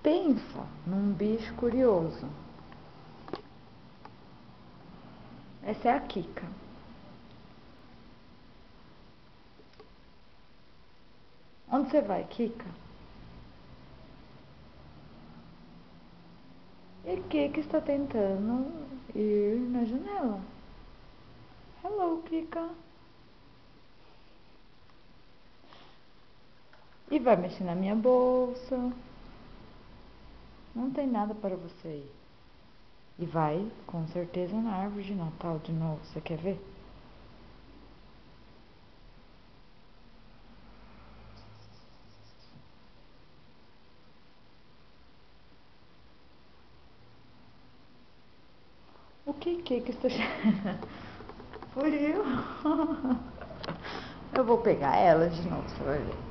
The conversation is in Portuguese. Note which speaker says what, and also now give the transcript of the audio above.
Speaker 1: Pensa num bicho curioso. Essa é a Kika. Onde você vai, Kika? E Kika está tentando ir na janela. Hello, Kika. E vai mexer na minha bolsa. Não tem nada para você ir. E vai, com certeza, na árvore de Natal de novo. Você quer ver? O que está... Fui eu. Eu vou pegar ela de novo, você vai ver.